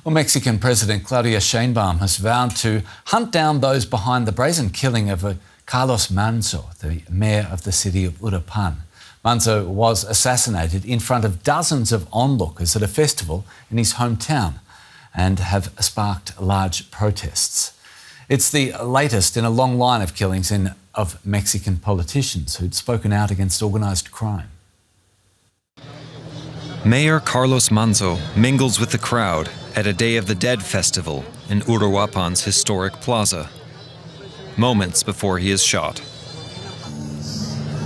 Well, Mexican President Claudia Sheinbaum has vowed to hunt down those behind the brazen killing of Carlos Manzo, the mayor of the city of Uruapan. Manzo was assassinated in front of dozens of onlookers at a festival in his hometown and have sparked large protests. It's the latest in a long line of killings of Mexican politicians who'd spoken out against organised crime. Mayor Carlos Manzo mingles with the crowd at a Day of the Dead festival in Uruapan's historic plaza, moments before he is shot.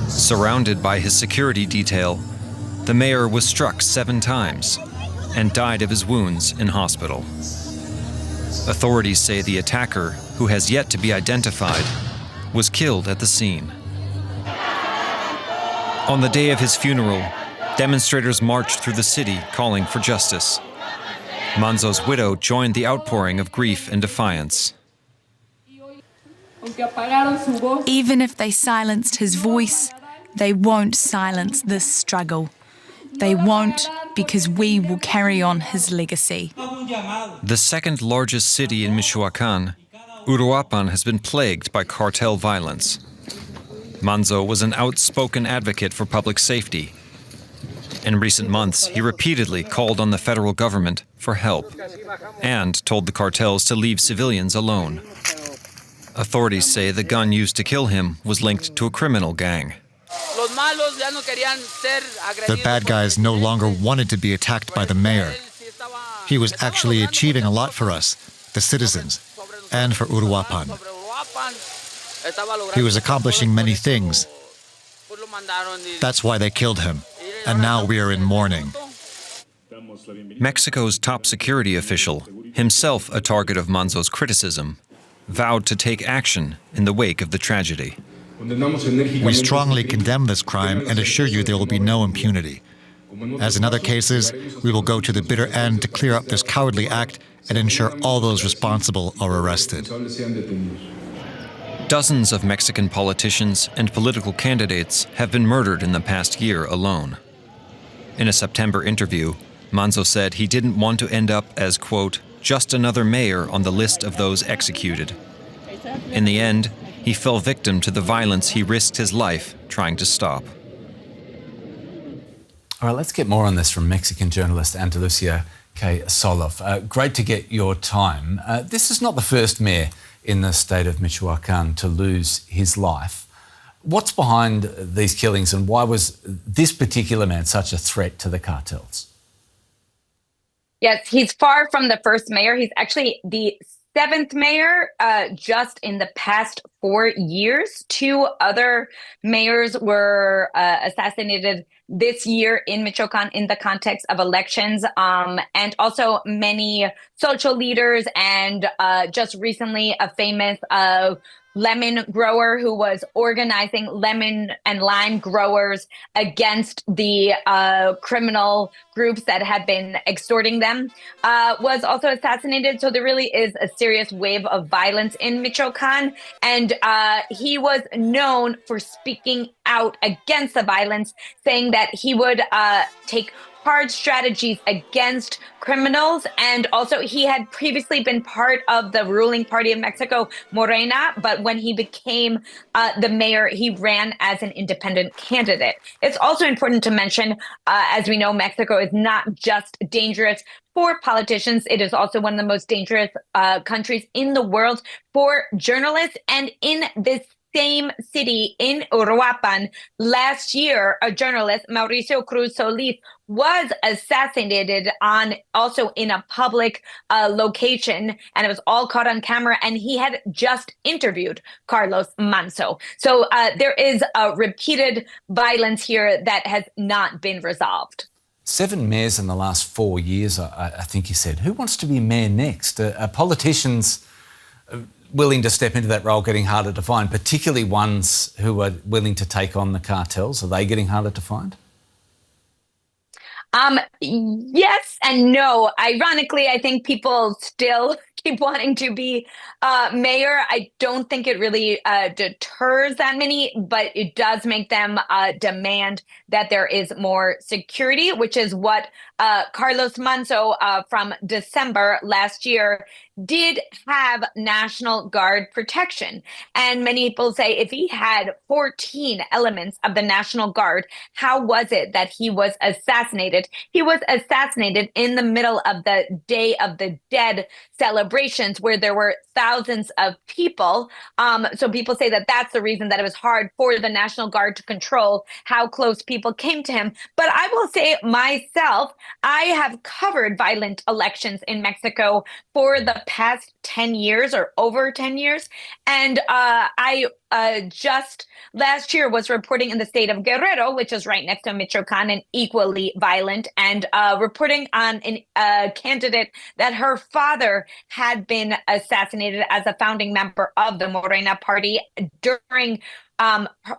Surrounded by his security detail, the mayor was struck 7 times and died of his wounds in hospital. Authorities say the attacker, who has yet to be identified, was killed at the scene. On the day of his funeral, demonstrators marched through the city calling for justice. Manzo's widow joined the outpouring of grief and defiance. Even if they silenced his voice, they won't silence this struggle. They won't, because we will carry on his legacy. The second largest city in Michoacan, Uruapan has been plagued by cartel violence. Manzo was an outspoken advocate for public safety. In recent months, he repeatedly called on the federal government for help and told the cartels to leave civilians alone. Authorities say the gun used to kill him was linked to a criminal gang. The bad guys no longer wanted to be attacked by the mayor. He was actually achieving a lot for us, the citizens, and for Uruapan. He was accomplishing many things. That's why they killed him, and now we are in mourning. Mexico's top security official, himself a target of Manzo's criticism, vowed to take action in the wake of the tragedy. We strongly condemn this crime and assure you there will be no impunity. As in other cases, we will go to the bitter end to clear up this cowardly act and ensure all those responsible are arrested. Dozens of Mexican politicians and political candidates have been murdered in the past year alone. In a September interview, Manzo said he didn't want to end up as, quote, just another mayor on the list of those executed. In the end, he fell victim to the violence he risked his life trying to stop. All right, let's get more on this from Mexican journalist Andalusia K. Soloff. Great to get your time. This is not the first mayor in the state of Michoacan to lose his life. What's behind these killings and why was this particular man such a threat to the cartels? Yes, he's far from the first mayor. He's actually the 7th mayor just in the past 4 years. 2 other mayors were assassinated this year in Michoacan in the context of elections, and also many social leaders and just recently a famous lemon grower who was organizing lemon and lime growers against the criminal groups that had been extorting them, was also assassinated. So there really is a serious wave of violence in Michoacan. And he was known for speaking out against the violence, saying that he would take hard strategies against criminals. And also he had previously been part of the ruling party of Mexico, Morena, but when he became the mayor, he ran as an independent candidate. It's also important to mention, as we know, Mexico is not just dangerous for politicians. It is also one of the most dangerous countries in the world for journalists. And in this same city in Uruapan, last year, a journalist, Mauricio Cruz Solis, was assassinated also in a public location, and it was all caught on camera, and he had just interviewed Carlos Manzo. So there is a repeated violence here that has not been resolved. 7 mayors in the last 4 years, I think you said. Who wants to be mayor next? Are politicians willing to step into that role getting harder to find, particularly ones who are willing to take on the cartels? Are they getting harder to find? Yes and no. Ironically, I think people still keep wanting to be mayor. I don't think it really deters that many, but it does make them demand that there is more security, which is what Carlos Manzo from December last year did have National Guard protection. And many people say if he had 14 elements of the National Guard, how was it that he was assassinated? He was assassinated in the middle of the Day of the Dead celebrations where there were thousands of people. So people say that that's the reason that it was hard for the National Guard to control how close people came to him. But I will say myself, I have covered violent elections in Mexico for the past 10 years or over 10 years. And I just last year was reporting in the state of Guerrero, which is right next to Michoacan and equally violent, and reporting on a candidate that her father had been assassinated as a founding member of the Morena party during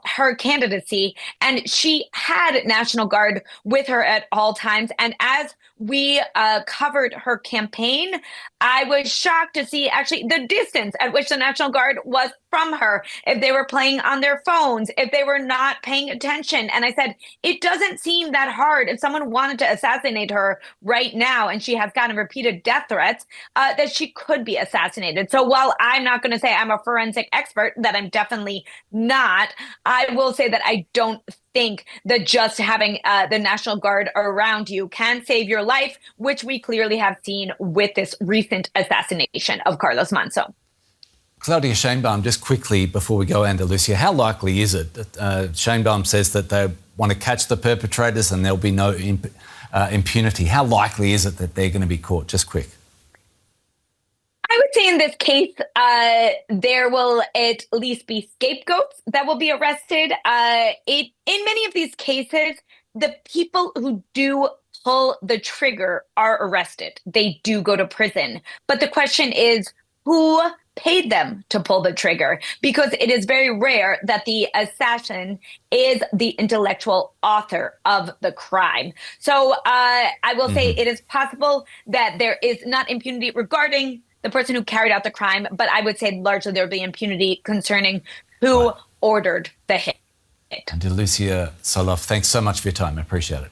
her candidacy. And she had National Guard with her at all times. And as we covered her campaign, I was shocked to see actually the distance at which the National Guard was from her, if they were playing on their phones, if they were not paying attention. And I said, it doesn't seem that hard if someone wanted to assassinate her right now, and she has gotten repeated death threats, that she could be assassinated. So while I'm not going to say I'm a forensic expert, that I'm definitely not, I will say that I don't think that just having the National Guard around you can save your life, which we clearly have seen with this recent assassination of Carlos Manzo. Claudia Sheinbaum, just quickly before we go, Andalusia, how likely is it that Sheinbaum says that they want to catch the perpetrators and there'll be no impunity? How likely is it that they're going to be caught? Just quick. I would say in this case, there will at least be scapegoats that will be arrested. In many of these cases, the people who do pull the trigger are arrested. They do go to prison. But the question is, who paid them to pull the trigger? Because it is very rare that the assassin is the intellectual author of the crime. So I will say it is possible that there is not impunity regarding the person who carried out the crime, but I would say largely there will be impunity concerning who ordered the hit. Andalusia Soloff, thanks so much for your time. I appreciate it.